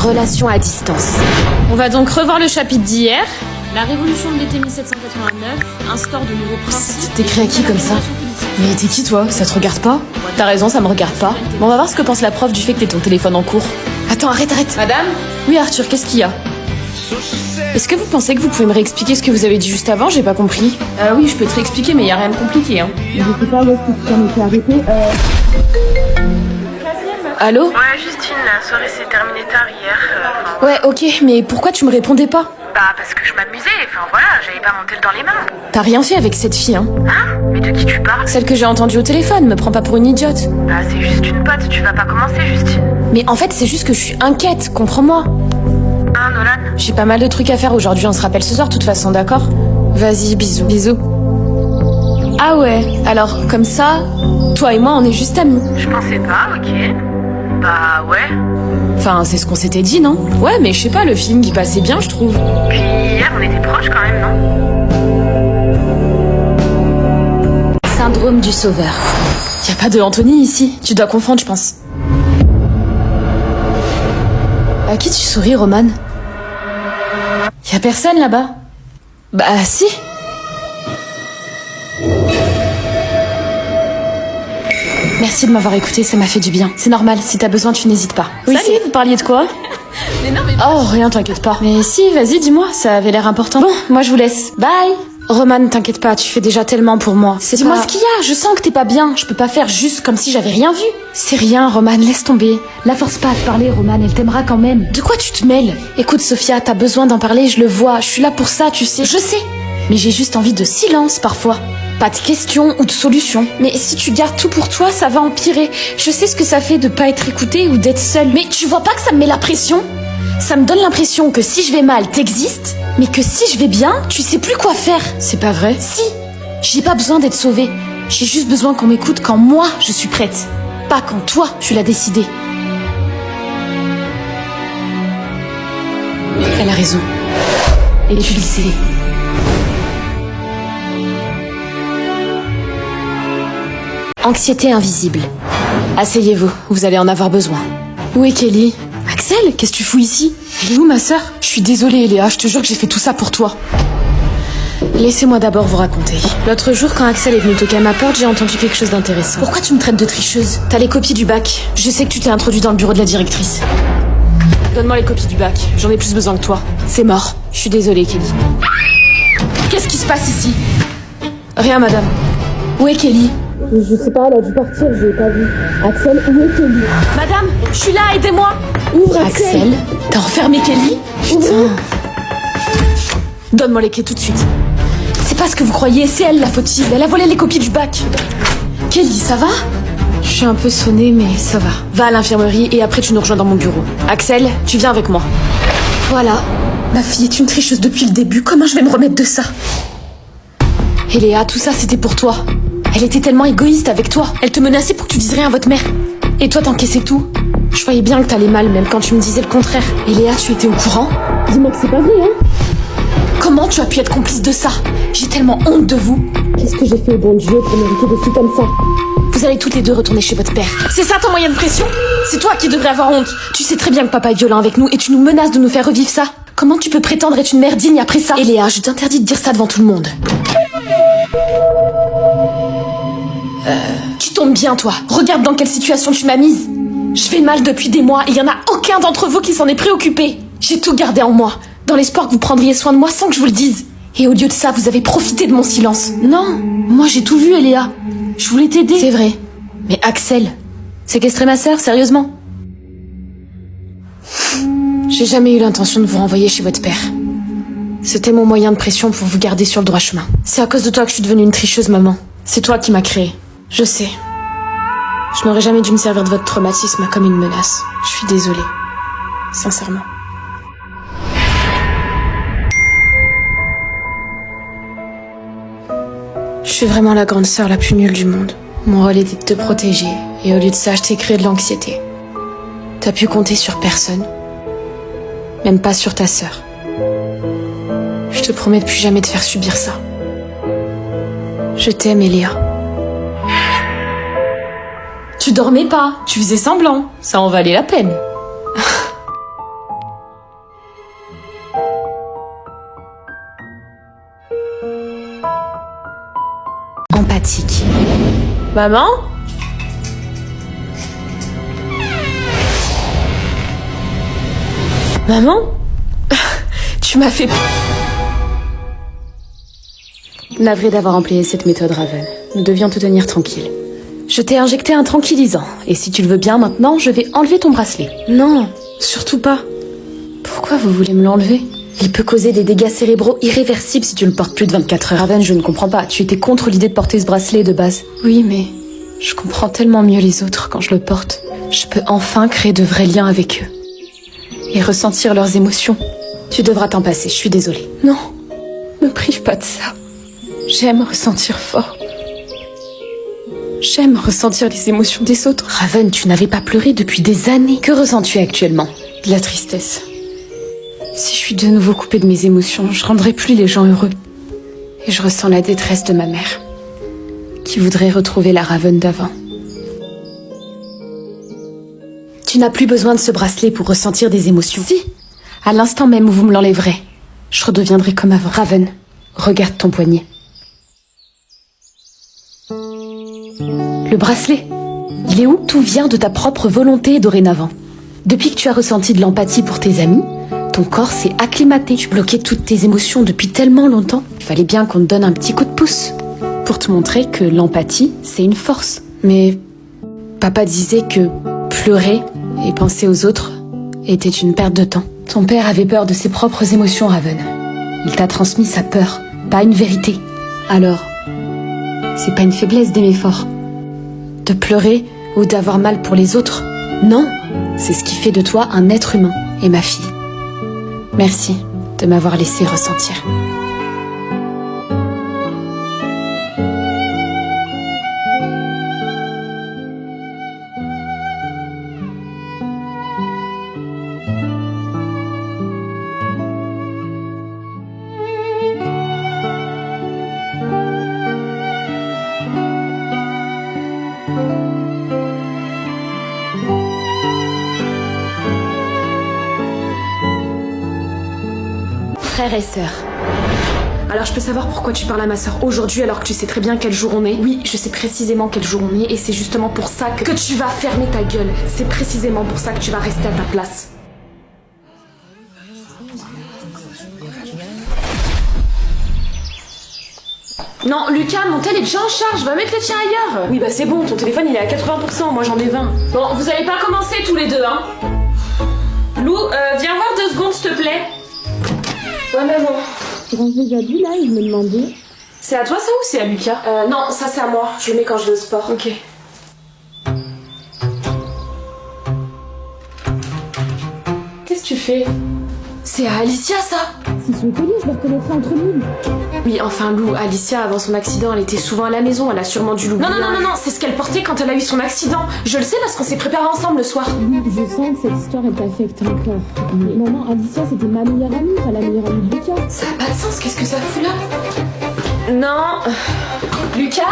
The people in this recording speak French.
Relation à distance. On va donc revoir le chapitre d'hier. La révolution de l'été 1789 instaure de nouveaux principes. T'écris à qui comme ça? Mais t'es qui toi? Ça te regarde pas? T'as raison, ça me regarde pas. Bon, on va voir ce que pense la prof du fait que t'aies ton téléphone en cours. Attends, arrête. Madame? Oui, Arthur, qu'est-ce qu'il y a? Est-ce que vous pensez que vous pouvez me réexpliquer ce que vous avez dit juste avant? J'ai pas compris. Oui, je peux te réexpliquer, mais y a rien de compliqué, hein. Je sais pas où est-ce que tu t'en étais arrêté. Allô? Ouais, Justine, la soirée s'est terminée tard hier. Ouais, ok, mais pourquoi tu me répondais pas? Bah, parce que je m'amusais, enfin voilà, j'avais pas monté le dans les mains. T'as rien fait avec cette fille, hein? Hein? Mais de qui tu parles? Celle que j'ai entendue au téléphone, me prends pas pour une idiote. Bah, c'est juste une pote, tu vas pas commencer, Justine. Mais en fait, c'est juste que je suis inquiète, comprends-moi. Hein, Nolan? J'ai pas mal de trucs à faire aujourd'hui, on se rappelle ce soir de toute façon, d'accord? Vas-y, bisous. Bisous. Ah ouais, alors, comme ça, toi et moi, on est juste amis. Je pensais pas, ok. Bah, ouais. Enfin, c'est ce qu'on s'était dit, non? Ouais, mais je sais pas, le feeling il passait bien, je trouve. Puis hier, on était proches quand même, non? Syndrome du sauveur. Y a pas de Anthony ici, tu dois confondre, je pense. À qui tu souris, Roman? Y a personne là-bas? Bah si. Merci de m'avoir écouté, ça m'a fait du bien. C'est normal, si t'as besoin, tu n'hésites pas. Oui, salut, vous parliez de quoi? Oh, rien, t'inquiète pas. Mais si, vas-y, dis-moi, ça avait l'air important. Bon, moi je vous laisse. Bye. Roman, t'inquiète pas, tu fais déjà tellement pour moi. Dis-moi ce qu'il y a, je sens que t'es pas bien. Je peux pas faire juste comme si j'avais rien vu. C'est rien, Roman, laisse tomber. La force pas à te parler, Roman, elle t'aimera quand même. De quoi tu te mêles? Écoute, Sophia, t'as besoin d'en parler, je le vois. Je suis là pour ça, tu sais. Je sais. Mais j'ai juste envie de silence parfois. Pas de questions ou de solutions. Mais si tu gardes tout pour toi, ça va empirer. Je sais ce que ça fait de pas être écoutée ou d'être seule. Mais tu vois pas que ça me met la pression? Ça me donne l'impression que si je vais mal, t'existes, mais que si je vais bien, tu sais plus quoi faire. C'est pas vrai? Si. J'ai pas besoin d'être sauvée. J'ai juste besoin qu'on m'écoute quand moi, je suis prête. Pas quand toi, tu l'as décidé. Elle a raison. Et tu le sais. Anxiété invisible. Asseyez-vous, vous allez en avoir besoin. Où est Kelly? Axel, qu'est-ce que tu fous ici? Elle est où ma sœur? Je suis désolée Léa, je te jure que j'ai fait tout ça pour toi. Laissez-moi d'abord vous raconter. L'autre jour, quand Axel est venu toquer à ma porte, j'ai entendu quelque chose d'intéressant. Pourquoi tu me traites de tricheuse? T'as les copies du bac. Je sais que tu t'es introduit dans le bureau de la directrice. Donne-moi les copies du bac, j'en ai plus besoin que toi. C'est mort. Je suis désolée Kelly. Qu'est-ce qui se passe ici? Rien madame. Où est Kelly? Je sais pas, elle a dû partir, je l'ai pas vue. Axel, où est Kelly? Madame, je suis là, aidez-moi. Ouvre Axel, t'as enfermé Kelly? Putain. Donne-moi les clés tout de suite. C'est pas ce que vous croyez, c'est elle la fautive. Elle a volé les copies du bac. Kelly, ça va? Je suis un peu sonnée, mais ça va. Va à l'infirmerie et après tu nous rejoins dans mon bureau. Axel, tu viens avec moi. Voilà. Ma fille est une tricheuse depuis le début. Comment je vais me remettre de ça? Et Léa, tout ça c'était pour toi. Elle était tellement égoïste avec toi. Elle te menaçait pour que tu dises rien à votre mère. Et toi t'encaissais tout. Je voyais bien que t'allais mal, même quand tu me disais le contraire. Et Léa, tu étais au courant? Dis-moi que c'est pas vrai, hein? Comment tu as pu être complice de ça? J'ai tellement honte de vous. Qu'est-ce que j'ai fait au bon Dieu pour mériter des filles comme ça? Vous allez toutes les deux retourner chez votre père. C'est ça ton moyen de pression? C'est toi qui devrais avoir honte. Tu sais très bien que papa est violent avec nous et tu nous menaces de nous faire revivre ça. Comment tu peux prétendre être une mère digne après ça? Et Léa, je t'interdis de dire ça devant tout le monde. Tu tombes bien, toi. Regarde dans quelle situation tu m'as mise. Je vais mal depuis des mois et il y en a aucun d'entre vous qui s'en est préoccupé. J'ai tout gardé en moi, dans l'espoir que vous prendriez soin de moi sans que je vous le dise. Et au lieu de ça, vous avez profité de mon silence. Non, moi j'ai tout vu, Eléa. Je voulais t'aider. C'est vrai. Mais Axel, séquestrer ma sœur, sérieusement? J'ai jamais eu l'intention de vous renvoyer chez votre père. C'était mon moyen de pression pour vous garder sur le droit chemin. C'est à cause de toi que je suis devenue une tricheuse, maman. C'est toi qui m'as créée. Je sais. Je n'aurais jamais dû me servir de votre traumatisme comme une menace. Je suis désolée. Sincèrement. Je suis vraiment la grande sœur la plus nulle du monde. Mon rôle était de te protéger, et au lieu de ça, je t'ai créé de l'anxiété. T'as pu compter sur personne. Même pas sur ta sœur. Je te promets de plus jamais te faire subir ça. Je t'aime, Eléa. Tu dormais pas, tu faisais semblant. Ça en valait la peine. Maman? Maman? Tu m'as fait... Navré d'avoir employé cette méthode, Raven. Nous devions te tenir tranquille. Je t'ai injecté un tranquillisant, et si tu le veux bien maintenant, je vais enlever ton bracelet. Non, surtout pas. Pourquoi vous voulez me l'enlever? Il peut causer des dégâts cérébraux irréversibles si tu le portes plus de 24 heures. Raven, je ne comprends pas. Tu étais contre l'idée de porter ce bracelet de base. Oui, mais je comprends tellement mieux les autres quand je le porte. Je peux enfin créer de vrais liens avec eux. Et ressentir leurs émotions. Tu devras t'en passer, je suis désolée. Non, me prive pas de ça. J'aime ressentir fort. J'aime ressentir les émotions des autres. Raven, tu n'avais pas pleuré depuis des années. Que ressens-tu actuellement? De la tristesse. Si je suis de nouveau coupée de mes émotions, je rendrai plus les gens heureux. Et je ressens la détresse de ma mère, qui voudrait retrouver la Raven d'avant. Tu n'as plus besoin de ce bracelet pour ressentir des émotions. Si, à l'instant même où vous me l'enlèverez, je redeviendrai comme avant. Raven, regarde ton poignet. Le bracelet, il est où? Tout vient de ta propre volonté dorénavant. Depuis que tu as ressenti de l'empathie pour tes amis, ton corps s'est acclimaté. Tu bloquais toutes tes émotions depuis tellement longtemps. Il fallait bien qu'on te donne un petit coup de pouce pour te montrer que l'empathie, c'est une force. Mais papa disait que pleurer et penser aux autres était une perte de temps. Ton père avait peur de ses propres émotions, Raven. Il t'a transmis sa peur, pas une vérité. Alors, c'est pas une faiblesse d'aimer fort, de pleurer ou d'avoir mal pour les autres. Non, c'est ce qui fait de toi un être humain et ma fille. Merci de m'avoir laissé ressentir. Frères et sœurs. Alors je peux savoir pourquoi tu parles à ma sœur aujourd'hui alors que tu sais très bien quel jour on est? Oui, je sais précisément quel jour on est et c'est justement pour ça que tu vas fermer ta gueule. C'est précisément pour ça que tu vas rester à ta place. Non, Lucas, mon tel est déjà en charge, va mettre le tien ailleurs. Oui, bah c'est bon, ton téléphone il est à 80%, moi j'en ai 20. Bon, vous allez pas commencer tous les deux, hein. Lou, viens voir 2 secondes s'il te plaît. Ouais, maman. Tu ranges déjà du là, il me demandait. C'est à toi ça ou c'est à Lucas? Non, ça c'est à moi. Je le mets quand je vais au sport. Ok. Qu'est-ce que tu fais? C'est à Alicia ça? C'est son collier, je le reconnaîtrai entre nous. Oui, enfin Lou, Alicia avant son accident, elle était souvent à la maison, elle a sûrement dû l'oublier. Non, c'est ce qu'elle portait quand elle a eu son accident. Je le sais parce qu'on s'est préparé ensemble le soir. Oui, je sens que cette histoire elle t'affecte encore. Mais maman, Alicia c'était ma meilleure amie, pas la meilleure amie de Lucas. Ça a pas de sens, qu'est-ce que ça fout là? Non. Lucas?